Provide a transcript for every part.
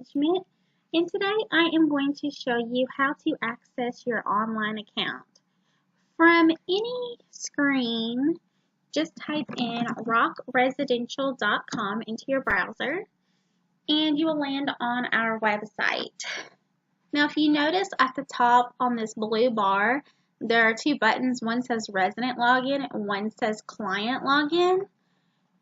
Management, and today I am going to show you how to access your online account. From any screen, just type in rockresidential.com into your browser and you will land on our website. Now if you notice at the top on this blue bar, there are two buttons. One says Resident Login and one says Client Login.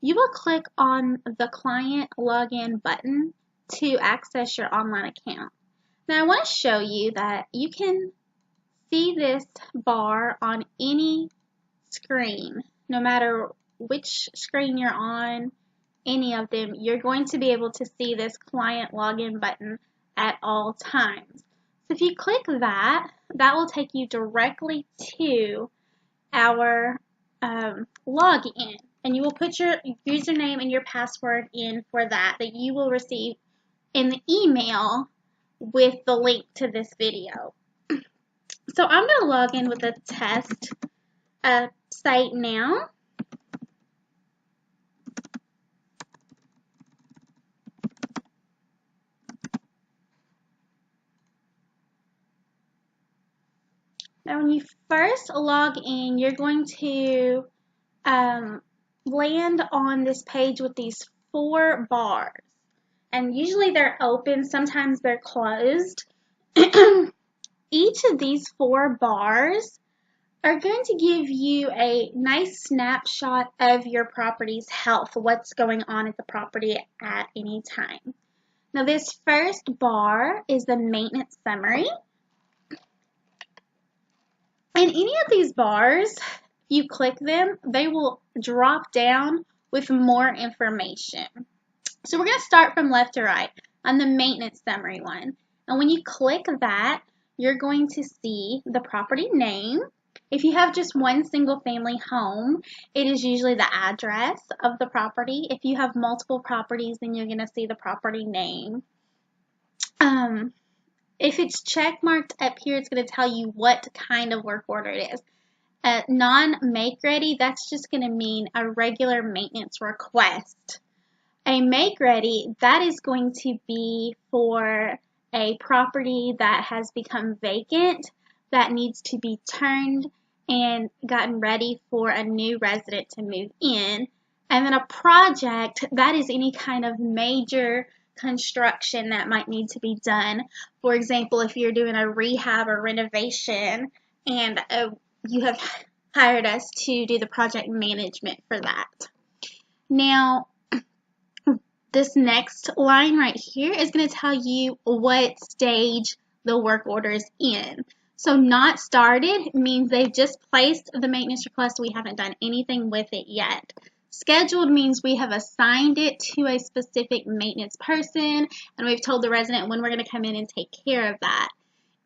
You will click on the Client Login button to access your online account. Now I want to show you that you can see this bar on any screen. No matter which screen you're on, any of them, you're going to be able to see this Client Login button at all times. So if you click that, that will take you directly to our login. And you will put your username and your password in for that you will receive in the email with the link to this video. So I'm going to log in with a test site now. Now when you first log in, you're going to land on this page with these 4 bars. And usually they're open, sometimes they're closed. Each of these 4 bars are going to give you a nice snapshot of your property's health, what's going on at the property at any time. Now this first bar is the maintenance summary. And any of these bars, if you click them, they will drop down with more information. So we're going to start from left to right on the maintenance summary one. And when you click that, you're going to see the property name. If you have just one single family home, it is usually the address of the property. If you have multiple properties, then you're going to see the property name. If it's check marked up here, it's going to tell you what kind of work order it is. Non-make ready, that's just going to mean a regular maintenance request. A make ready, that is going to be for a property that has become vacant, that needs to be turned and gotten ready for a new resident to move in. And then a project, that is any kind of major construction that might need to be done. For example, if you're doing a rehab or renovation and you have hired us to do the project management for that. Now, this next line right here is going to tell you what stage the work order is in. So not started means they've just placed the maintenance request. We haven't done anything with it yet. Scheduled means we have assigned it to a specific maintenance person and we've told the resident when we're going to come in and take care of that.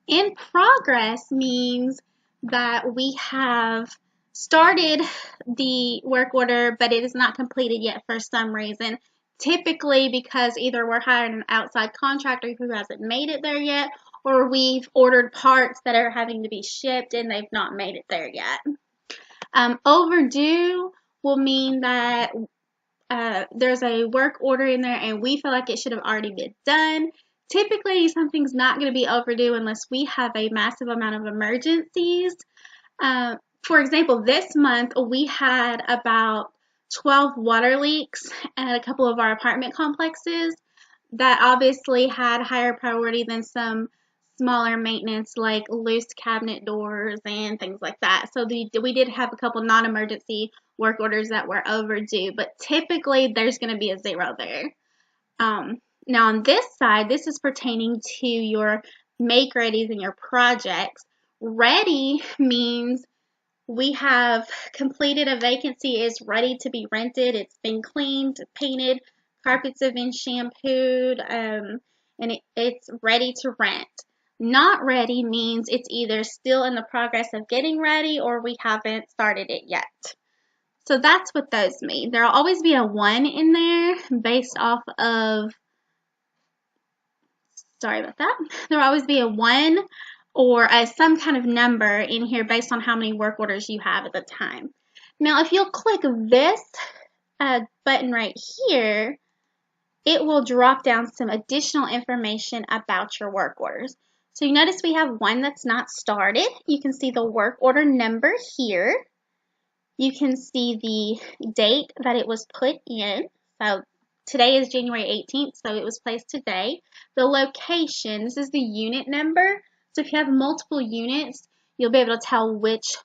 In progress means that we have started the work order, but it is not completed yet for some reason. Typically because either we're hiring an outside contractor who hasn't made it there yet, or we've ordered parts that are having to be shipped and they've not made it there yet. Overdue will mean that there's a work order in there and we feel like it should have already been done. Typically something's not going to be overdue unless we have a massive amount of emergencies. For example, this month we had about 12 water leaks at a couple of our apartment complexes that obviously had higher priority than some smaller maintenance like loose cabinet doors and things like that. So we did have a couple non-emergency work orders that were overdue, but typically there's going to be a 0 there. Now on this side, this is pertaining to your make readies and your projects. Ready means we have completed a vacancy, is ready to be rented, it's been cleaned, painted, carpets have been shampooed, and it's ready to rent. Not ready means it's either still in the progress of getting ready or we haven't started it yet. So that's what those mean. There'll always be a 1 in there based off of, sorry about that, there'll always be a 1 or some kind of number in here based on how many work orders you have at the time. Now, if you'll click this button right here, it will drop down some additional information about your work orders. So you notice we have one that's not started. You can see the work order number here. You can see the date that it was put in. So today is January 18th, so it was placed today. The location, this is the unit number. So if you have multiple units, you'll be able to tell which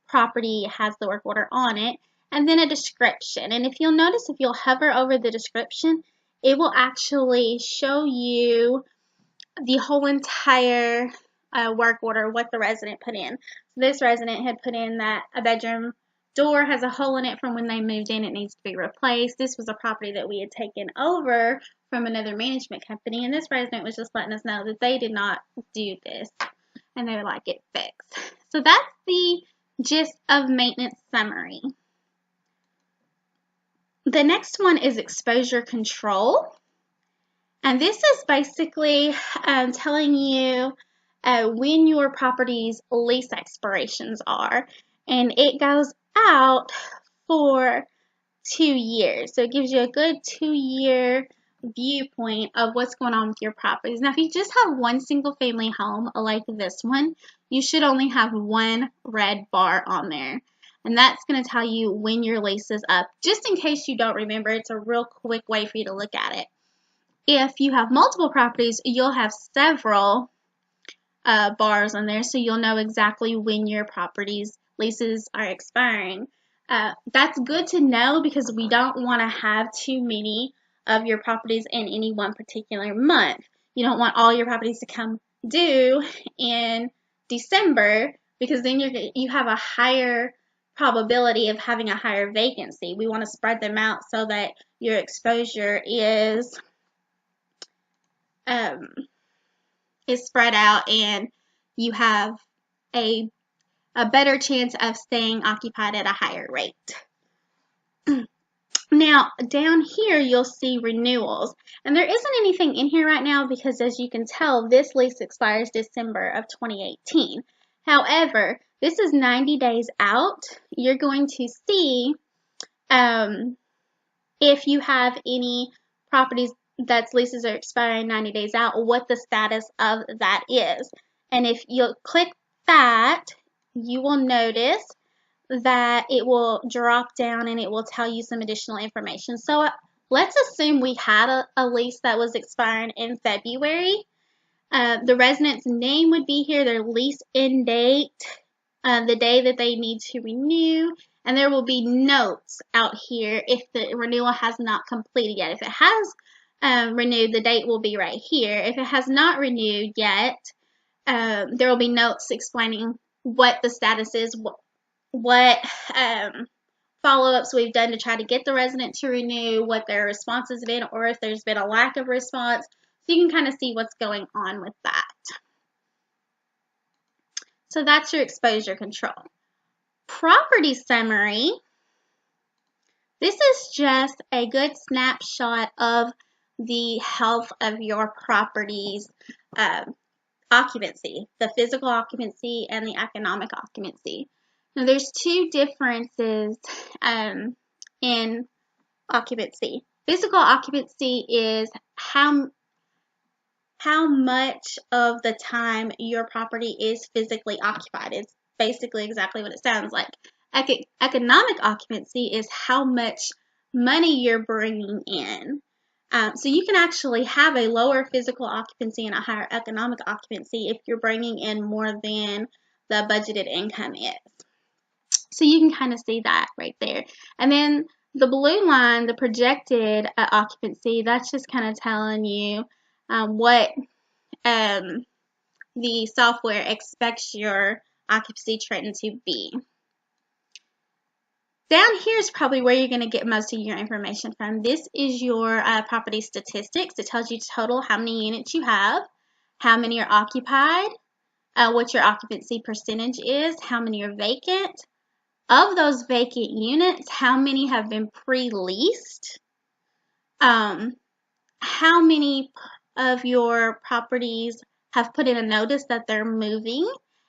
property has the work order on it. And then a description. And if you'll notice, if you'll hover over the description, it will actually show you the whole entire work order, what the resident put in. So this resident had put in that a bedroom door has a hole in it from when they moved in. It needs to be replaced. This was a property that we had taken over from another management company, and this resident was just letting us know that they did not do this, and they would like it fixed. So that's the gist of maintenance summary. The next one is exposure control. And this is basically telling you when your property's lease expirations are. And it goes out for 2 years. So it gives you a good 2-year viewpoint of what's going on with your properties. Now, if you just have one single family home like this one, you should only have one red bar on there. And that's going to tell you when your lease is up. Just in case you don't remember, it's a real quick way for you to look at it. If you have multiple properties, you'll have several bars on there, so you'll know exactly when your property's leases are expiring. That's good to know because we don't want to have too many of your properties in any one particular month. You don't want all your properties to come due in December because then you have a higher probability of having a higher vacancy. We want to spread them out so that your exposure is spread out and you have a better chance of staying occupied at a higher rate. Now, down here, you'll see renewals. And there isn't anything in here right now because, as you can tell, this lease expires December of 2018. However, this is 90 days out. You're going to see if you have any properties that's leases are expiring 90 days out, what the status of that is. And if you click that, you will notice that it will drop down and it will tell you some additional information. So let's assume we had a lease that was expiring in February. The resident's name would be here, their lease end date, the day that they need to renew, and there will be notes out here if the renewal has not completed yet. If it has renewed, the date will be right here. If it has not renewed yet, there will be notes explaining what the status is, what follow-ups we've done to try to get the resident to renew, what their response has been, or if there's been a lack of response. So you can kind of see what's going on with that. So that's your exposure control. Property summary. This is just a good snapshot of the health of your property's occupancy, the physical occupancy and the economic occupancy. Now, there's two differences in occupancy. Physical occupancy is how much of the time your property is physically occupied. It's basically exactly what it sounds like. Economic occupancy is how much money you're bringing in. So you can actually have a lower physical occupancy and a higher economic occupancy if you're bringing in more than the budgeted income is. So you can kind of see that right there. And then the blue line, the projected occupancy, that's just kind of telling you what the software expects your occupancy trend to be. Down here is probably where you're going to get most of your information from. This is your property statistics. It tells you total how many units you have, how many are occupied, what your occupancy percentage is, how many are vacant. Of those vacant units, how many have been pre-leased, how many of your properties have put in a notice that they're moving,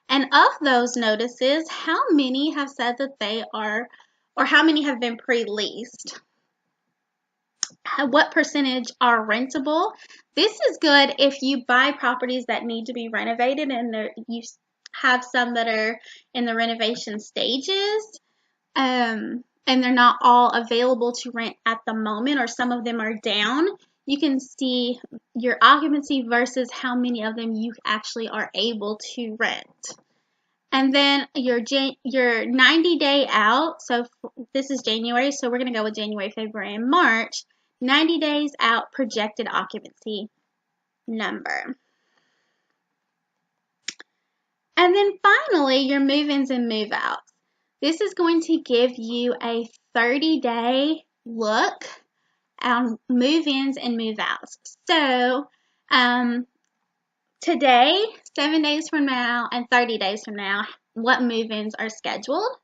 and of those notices, how many have said that they are, or how many have been pre-leased. what percentage are rentable. This is good if you buy properties that need to be renovated and you have some that are in the renovation stages, and they're not all available to rent at the moment, or some of them are down. You can see your occupancy versus how many of them you actually are able to rent. And then your 90-day out, so this is January, so we're going to go with January, February, and March. 90 days out projected occupancy number. And then finally, your move-ins and move-outs. This is going to give you a 30-day look at move-ins and move-outs. So, today, 7 days from now, and 30 days from now, what move-ins are scheduled.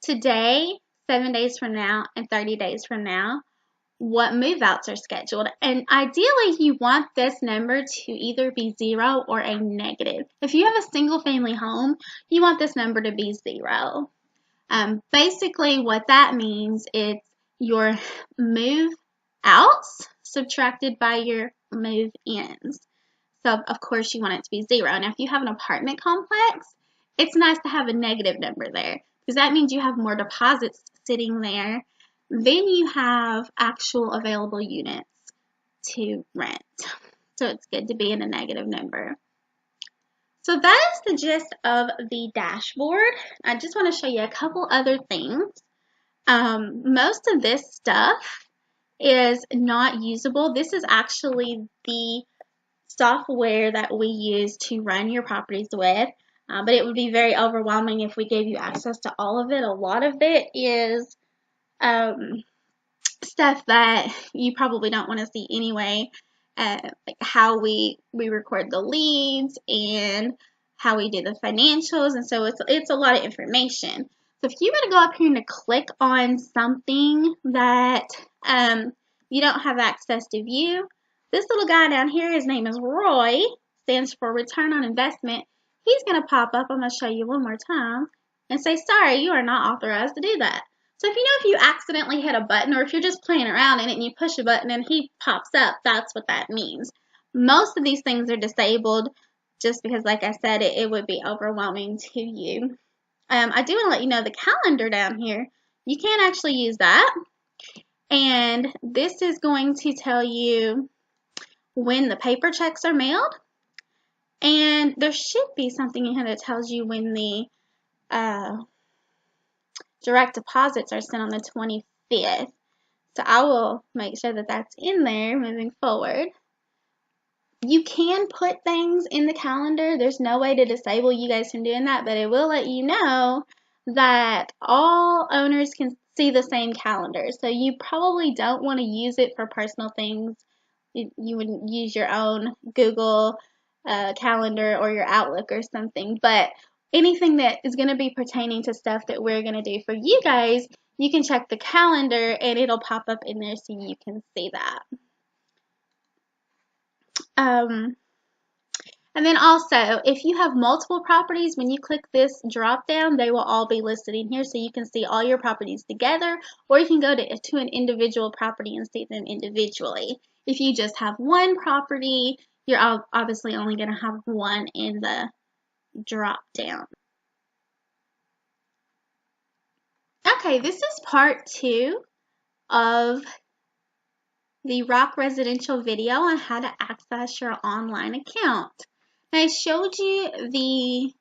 Today, 7 days from now, and 30 days from now, what move-outs are scheduled. And ideally, you want this number to either be 0 or a negative. If you have a single-family home, you want this number to be 0. Basically, what that means is your move-outs subtracted by your move-ins. So, of course, you want it to be 0. Now, if you have an apartment complex, it's nice to have a negative number there, because that means you have more deposits sitting there than you have actual available units to rent. So it's good to be in a negative number. So that is the gist of the dashboard. I just want to show you a couple other things. Most of this stuff is not usable. This is actually the software that we use to run your properties with, but it would be very overwhelming if we gave you access to all of it. A lot of it is stuff that you probably don't want to see anyway, like how we record the leads and how we do the financials, and so it's a lot of information. So if you were to go up here and to click on something that you don't have access to view, this little guy down here, his name is Roy, stands for return on investment. He's going to pop up, I'm going to show you one more time, and say, sorry, you are not authorized to do that. So if you accidentally hit a button, or if you're just playing around in it and you push a button and he pops up, that's what that means. Most of these things are disabled just because, like I said, it would be overwhelming to you. I do want to let you know the calendar down here, you can't actually use that. And this is going to tell you when the paper checks are mailed. And there should be something in here that tells you when the direct deposits are sent on the 25th. So I will make sure that that's in there moving forward. You can put things in the calendar. There's no way to disable you guys from doing that, but it will let you know that all owners can see the same calendar. So you probably don't want to use it for personal things. You would use your own Google calendar or your Outlook or something, but anything that is going to be pertaining to stuff that we're going to do for you guys, you can check the calendar and it'll pop up in there so you can see that. And then also, if you have multiple properties, when you click this drop down, they will all be listed in here so you can see all your properties together, or you can go to an individual property and see them individually. If you just have one property, you're obviously only going to have one in the drop down. Okay, this is part 2 of the Rock Residential video on how to access your online account. Now, I showed you the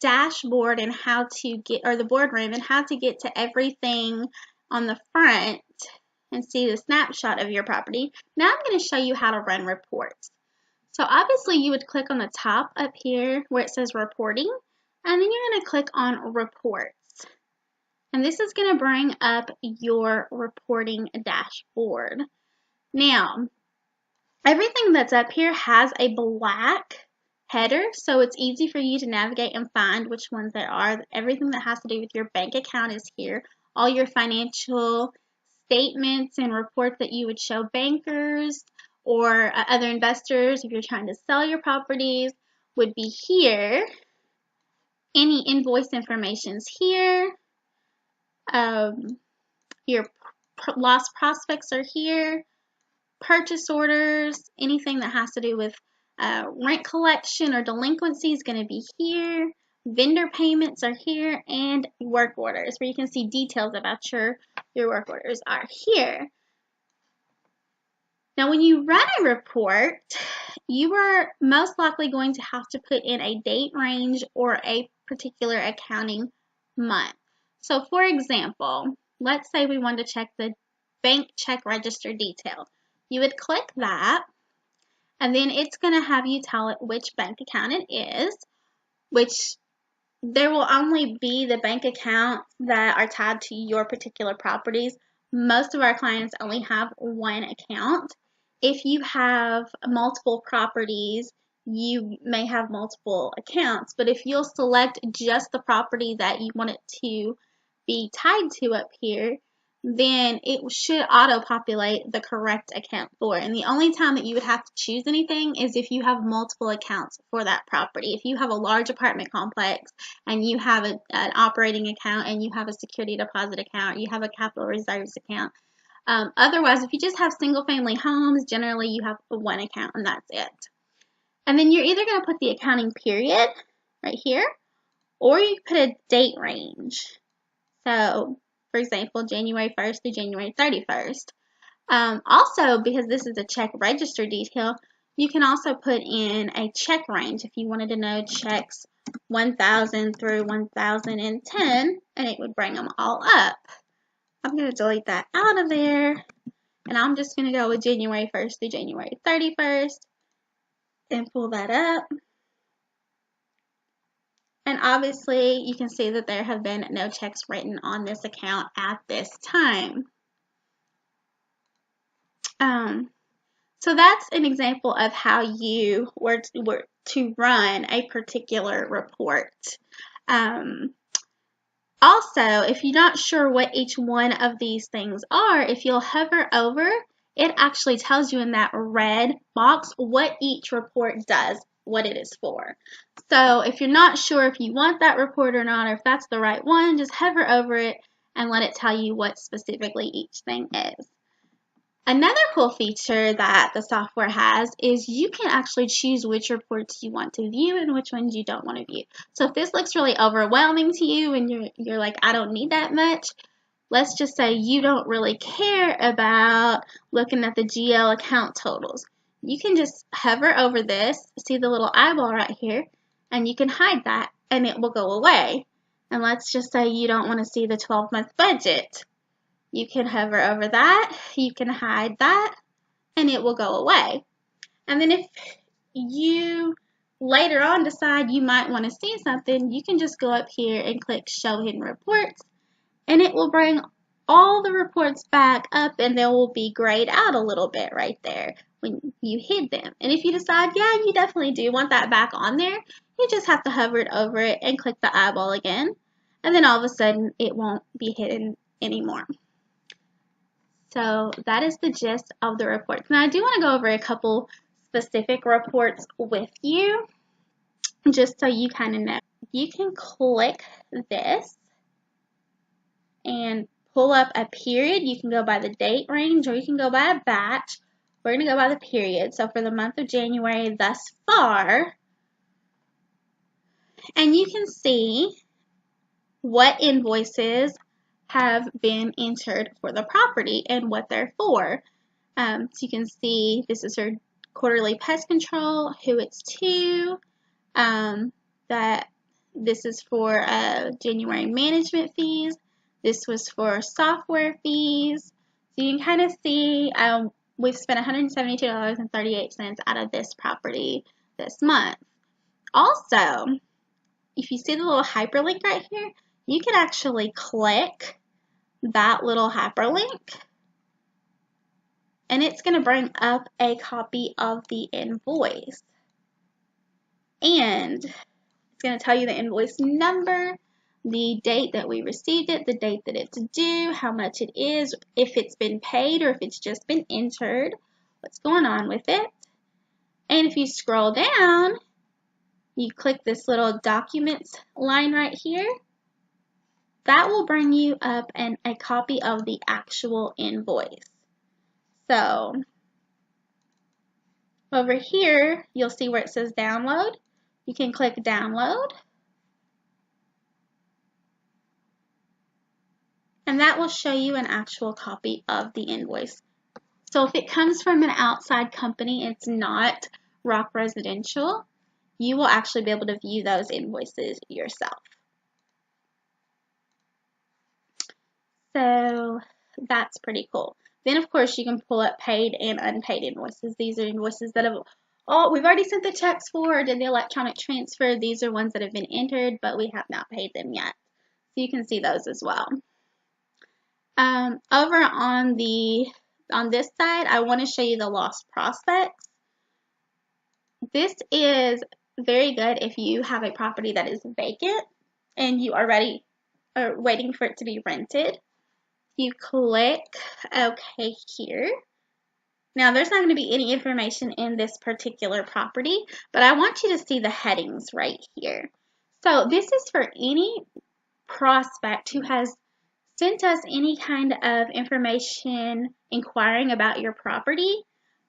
dashboard and how to get, or the boardroom, and how to get to everything on the front and see the snapshot of your property. Now I'm going to show you how to run reports. So obviously you would click on the top up here where it says reporting, and then you're going to click on reports. And this is going to bring up your reporting dashboard. Now, everything that's up here has a black header, so it's easy for you to navigate and find which ones there are. Everything that has to do with your bank account is here. All your financial statements and reports that you would show bankers or other investors if you're trying to sell your properties would be here. Any invoice information is here. Your loss prospects are here. Purchase orders, anything that has to do with rent collection or delinquency is going to be here. Vendor payments are here, and work orders, where you can see details about your work orders, are here. Now, when you run a report, you are most likely going to have to put in a date range or a particular accounting month. So, for example, let's say we wanted to check the bank check register detail. You would click that, and then it's going to have you tell it which bank account it is, which there will only be the bank accounts that are tied to your particular properties. Most of our clients only have one account. If you have multiple properties, you may have multiple accounts, but if you'll select just the property that you want it to be tied to up here, then it should auto-populate the correct account for it. And the only time that you would have to choose anything is if you have multiple accounts for that property. If you have a large apartment complex and you have an operating account and you have a security deposit account, you have a capital reserves account. Otherwise, if you just have single family homes, generally you have one account and that's it. And then you're either going to put the accounting period right here, or you put a date range. So, for example, January 1st to January 31st. Also, because this is a check register detail, you can also put in a check range if you wanted to know checks 1000 through 1010, and it would bring them all up. I'm going to delete that out of there, and I'm just going to go with January 1st through January 31st and pull that up. And obviously, you can see that there have been no checks written on this account at this time. So that's an example of how you were to run a particular report. Also, if you're not sure what each one of these things are, if you'll hover over, it actually tells you in that red box what each report does, what it is for. So if you're not sure if you want that report or not, or if that's the right one, just hover over it and let it tell you what specifically each thing is. Another cool feature that the software has is you can actually choose which reports you want to view and which ones you don't want to view. So if this looks really overwhelming to you and you're like, I don't need that much, let's just say you don't really care about looking at the GL account totals. You can just hover over this, see the little eyeball right here, and you can hide that and it will go away. And let's just say you don't want to see the 12-month budget. You can hover over that, you can hide that, and it will go away. And then if you later on decide you might want to see something, you can just go up here and click Show Hidden Reports, and it will bring all the reports back up, and they will be grayed out a little bit right there when you hid them. And if you decide, yeah, you definitely do want that back on there, you just have to hover over it and click the eyeball again, and then all of a sudden it won't be hidden anymore. So that is the gist of the reports. Now I do want to go over a couple specific reports with you, just so you kind of know. You can click this and pull up a period. You can go by the date range, or you can go by a batch. We're going to go by the period. So for the month of January thus far, and you can see what invoices have been entered for the property and what they're for. So you can see this is her quarterly pest control, who it's to, that this is for January management fees, this was for software fees. So you can kind of see we've spent $172.38 out of this property this month. Also, if you see the little hyperlink right here, you can actually click that little hyperlink, and it's going to bring up a copy of the invoice. And it's going to tell you the invoice number, the date that we received it, the date that it's due, how much it is, if it's been paid or if it's just been entered, what's going on with it. And if you scroll down, you click this little documents line right here, that will bring you up a copy of the actual invoice. So over here, you'll see where it says download. You can click download. And that will show you an actual copy of the invoice. So if it comes from an outside company, it's not Rock Residential, you will actually be able to view those invoices yourself. So that's pretty cool. Then of course you can pull up paid and unpaid invoices. These are invoices that have, we've already sent the checks for, did the electronic transfer. These are ones that have been entered, but we have not paid them yet. So you can see those as well. Over on this side, I want to show you the lost prospects. This is very good if you have a property that is vacant and you are waiting for it to be rented. You click OK here. Now, there's not going to be any information in this particular property, but I want you to see the headings right here. So this is for any prospect who has sent us any kind of information inquiring about your property,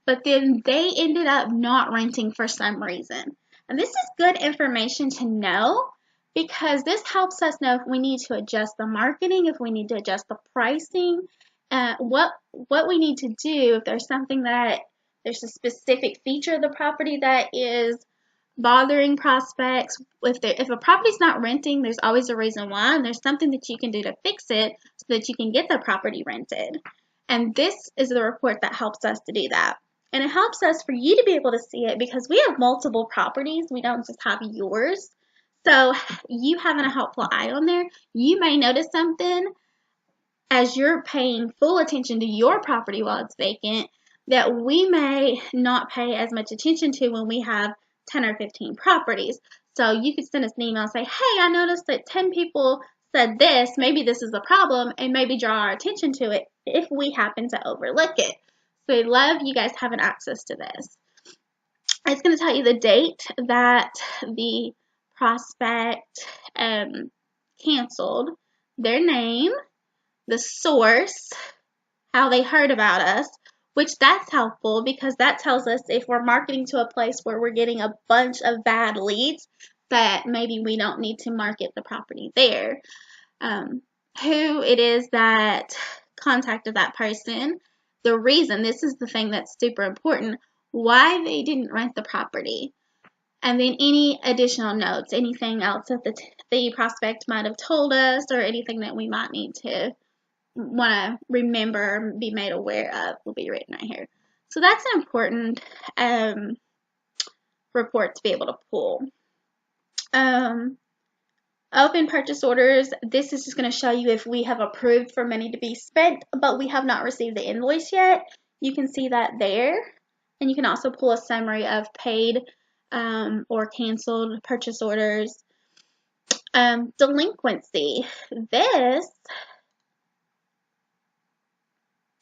but then they ended up not renting for some reason. And this is good information to know because this helps us know if we need to adjust the marketing, if we need to adjust the pricing, what we need to do if there's something that there's a specific feature of the property that is bothering prospects. If a property's not renting, there's always a reason why, and there's something that you can do to fix it so that you can get the property rented. And this is the report that helps us to do that. And it helps us for you to be able to see it because we have multiple properties. We don't just have yours. So you having a helpful eye on there, you may notice something as you're paying full attention to your property while it's vacant that we may not pay as much attention to when we have 10 or 15 properties. So you could send us an email and say, hey, I noticed that 10 people said this, maybe this is a problem, and maybe draw our attention to it if we happen to overlook it. So I love you guys having access to this. It's going to tell you the date that the prospect canceled, their name, the source, how they heard about us, which that's helpful because that tells us if we're marketing to a place where we're getting a bunch of bad leads that maybe we don't need to market the property there. Who it is that contacted that person, the reason, this is the thing that's super important, why they didn't rent the property. And then any additional notes, anything else that the prospect might have told us or anything that we might need to want to remember, be made aware of, will be written right here. So that's an important report to be able to pull. Open purchase orders, this is just going to show you if we have approved for money to be spent, but we have not received the invoice yet. You can see that there. And you can also pull a summary of paid or canceled purchase orders. Delinquency, this,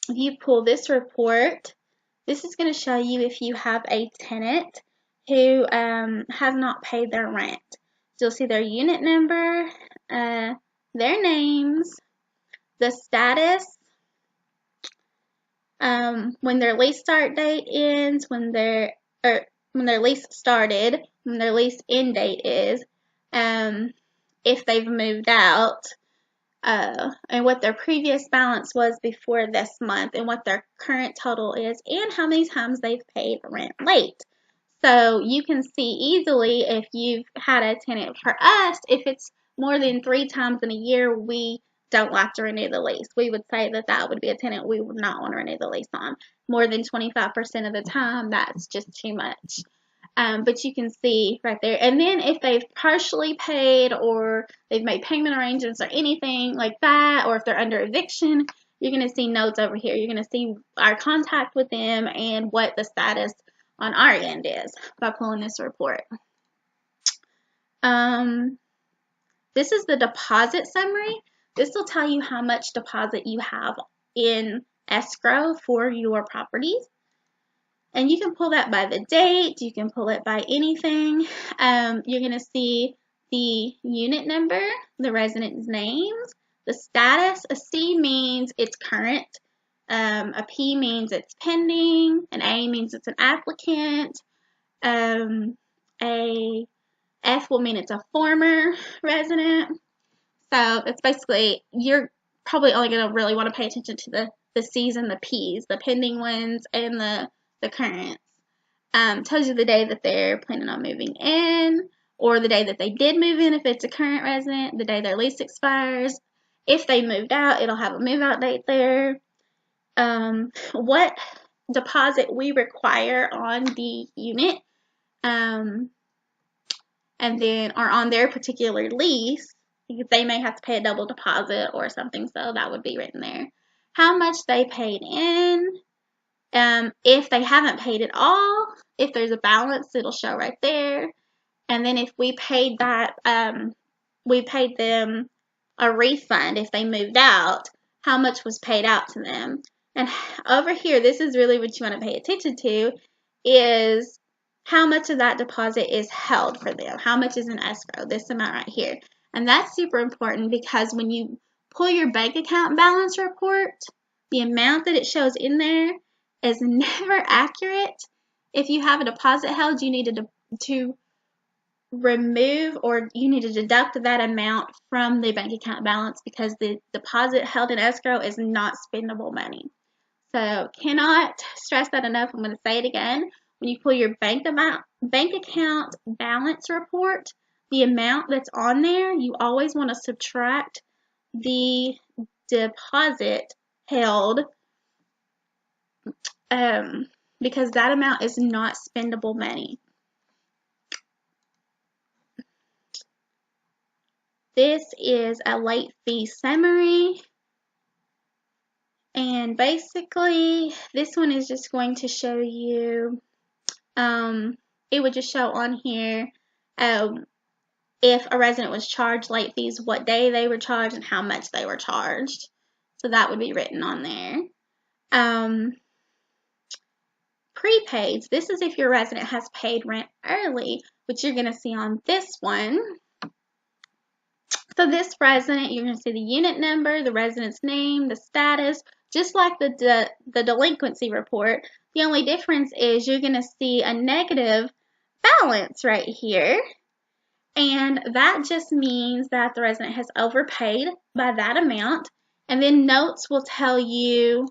if you pull this report, this is going to show you if you have a tenant who have not paid their rent. So you'll see their unit number, their names, the status, when their lease start date ends, when their lease started, when their lease end date is, if they've moved out, and what their previous balance was before this month, and what their current total is, and how many times they've paid rent late. So you can see easily if you've had a tenant. For us, if it's more than 3 times in a year, we don't like to renew the lease. We would say that that would be a tenant we would not want to renew the lease on. More than 25% of the time, that's just too much. But you can see right there. And then if they've partially paid or they've made payment arrangements or anything like that, or if they're under eviction, you're going to see notes over here. You're going to see our contact with them and what the status on our end is by pulling this report. This is the deposit summary. This will tell you how much deposit you have in escrow for your properties. And you can pull that by the date. You can pull it by anything. You're going to see the unit number, the resident's names, The status, a C means it's current, a P means it's pending, an A means it's an applicant, a F will mean it's a former resident. So it's basically, you're probably only going to really want to pay attention to the C's and the P's, the pending ones and the currents. Tells you the day that they're planning on moving in, or the day that they did move in if it's a current resident, the day their lease expires. If they moved out, it'll have a move out date there. What deposit we require on the unit, and then or on their particular lease, because they may have to pay a double deposit or something, so that would be written there. How much they paid in. If they haven't paid it all, if there's a balance, it'll show right there. And then if we paid that, we paid them a refund if they moved out, how much was paid out to them. And over here, this is really what you want to pay attention to, is how much of that deposit is held for them. How much is in escrow, this amount right here. And that's super important because when you pull your bank account balance report, the amount that it shows in there is never accurate. If you have a deposit held, you need to remove, or you need to deduct that amount from the bank account balance, because the deposit held in escrow is not spendable money. So cannot stress that enough. I'm going to say it again. When you pull your bank account balance report, the amount that's on there, you always want to subtract the deposit held, because that amount is not spendable money. This is a late fee summary. And basically, this one is just going to show you, it would just show on here if a resident was charged late fees, what day they were charged, and how much they were charged. So that would be written on there. Prepaids, this is if your resident has paid rent early, which you're going to see on this one. So this resident, you're going to see the unit number, the resident's name, the status, just like the delinquency report. The only difference is you're going to see a negative balance right here. And that just means that the resident has overpaid by that amount. And then notes will tell you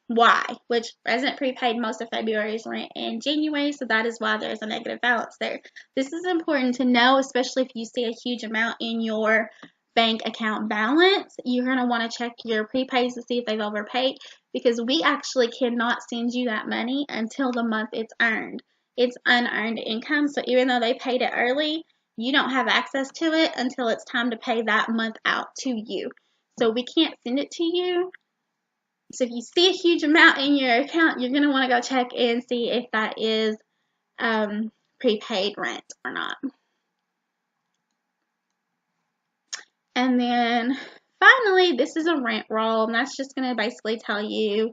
why, which resident prepaid most of February's rent in January, so that is why there's a negative balance there. This is important to know, especially if you see a huge amount in your bank account balance. You're going to want to check your prepaids to see if they've overpaid, because we actually cannot send you that money until the month it's earned. It's unearned income, so even though they paid it early, you don't have access to it until it's time to pay that month out to you. So we can't send it to you. So if you see a huge amount in your account, you're going to want to go check and see if that is prepaid rent or not. And then finally, this is a rent roll, and that's just going to basically tell you,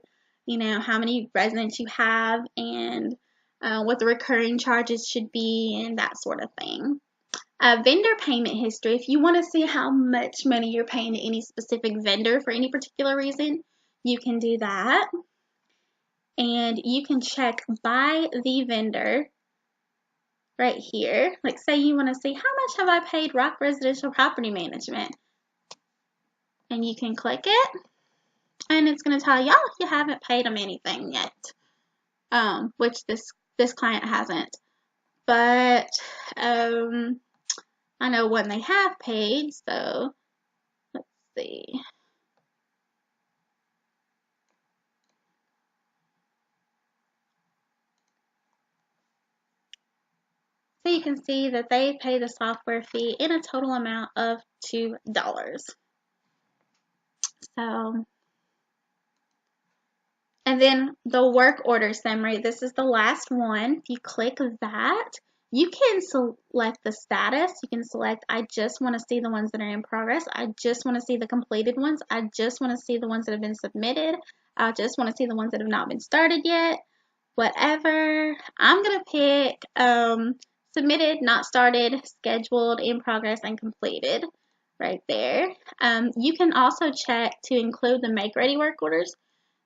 how many residents you have and what the recurring charges should be and that sort of thing. Vendor payment history, if you want to see how much money you're paying to any specific vendor for any particular reason, you can do that. And you can check by the vendor right here. Like, say you want to see how much have I paid Rock Residential Property Management. And you can click it. And it's going to tell you, oh, you haven't paid them anything yet. Which this client hasn't. But I know when they have paid, so let's see. So you can see that they pay the software fee in a total amount of $2. So, and then the work order summary, this is the last one. If you click that, you can select the status. You can select, I just want to see the ones that are in progress. I just want to see the completed ones. I just want to see the ones that have been submitted. I just want to see the ones that have not been started yet. Whatever. I'm going to pick submitted, not started, scheduled, in progress, and completed right there. You can also check to include the make-ready work orders.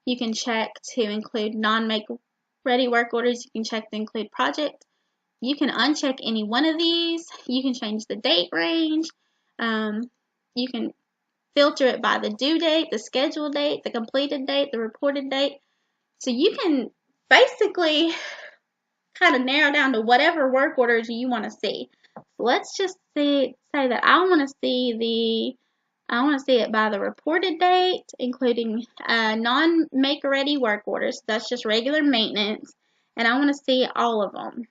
You can check to include non-make-ready work orders. You can check to include project. You can uncheck any one of these. You can change the date range. You can filter it by the due date, the scheduled date, the completed date, the reported date. So you can basically kind of narrow down to whatever work orders you want to see. So let's just say that I want to see it by the reported date, including non-make ready work orders. That's just regular maintenance, and I want to see all of them.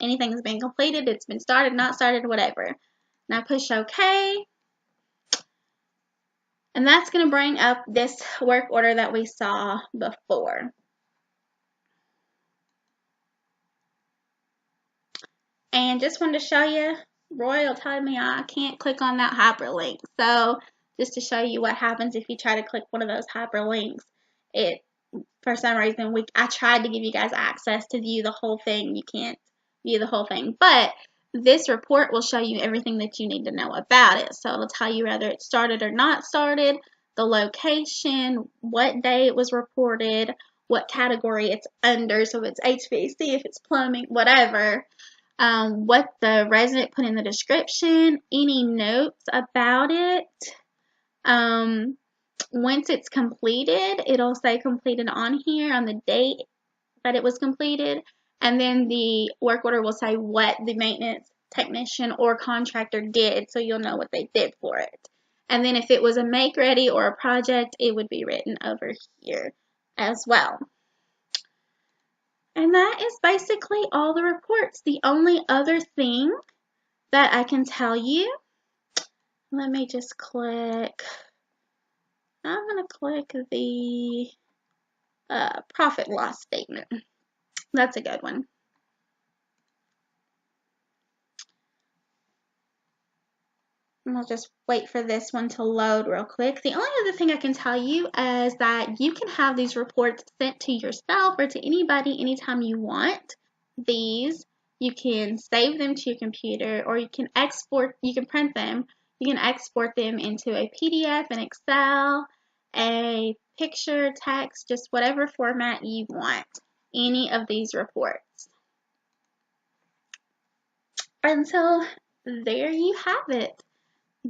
Anything that's been completed, it's been started, not started, whatever. Now push OK. And that's going to bring up this work order that we saw before. And just wanted to show you, Royal told me I can't click on that hyperlink. So just to show you what happens if you try to click one of those hyperlinks. For some reason, I tried to give you guys access to view the whole thing. You can't view the whole thing. But this report will show you everything that you need to know about it. So it'll tell you whether it started or not started, the location, what day it was reported, what category it's under, so if it's HVAC, if it's plumbing, whatever, what the resident put in the description, any notes about it. Once it's completed, it'll say completed on here on the date that it was completed, and then the work order will say what the maintenance technician or contractor did, so you'll know what they did for it. And then if it was a make ready or a project, it would be written over here as well. And that is basically all the reports. The only other thing that I can tell you, let me just click, I'm going to click the profit loss statement. That's a good one. And I'll just wait for this one to load real quick. The only other thing I can tell you is that you can have these reports sent to yourself or to anybody anytime you want. These, you can save them to your computer, or you can print them. You can export them into a PDF, an Excel, a picture, text, just whatever format you want. Any of these reports. And so there you have it.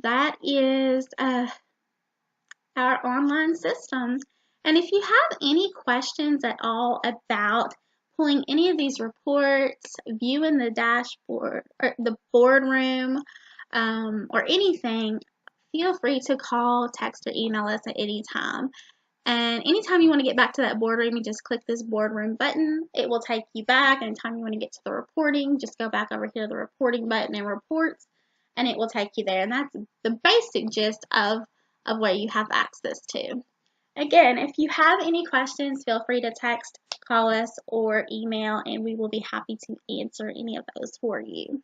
That is our online system. And if you have any questions at all about pulling any of these reports, viewing the dashboard or the boardroom, or anything, feel free to call, text, or email us at any time. And anytime you want to get back to that boardroom, you just click this boardroom button. It will take you back. Anytime you want to get to the reporting, just go back over here to the reporting button and reports, and it will take you there. And that's the basic gist of what you have access to. Again, if you have any questions, feel free to text, call us, or email, and we will be happy to answer any of those for you.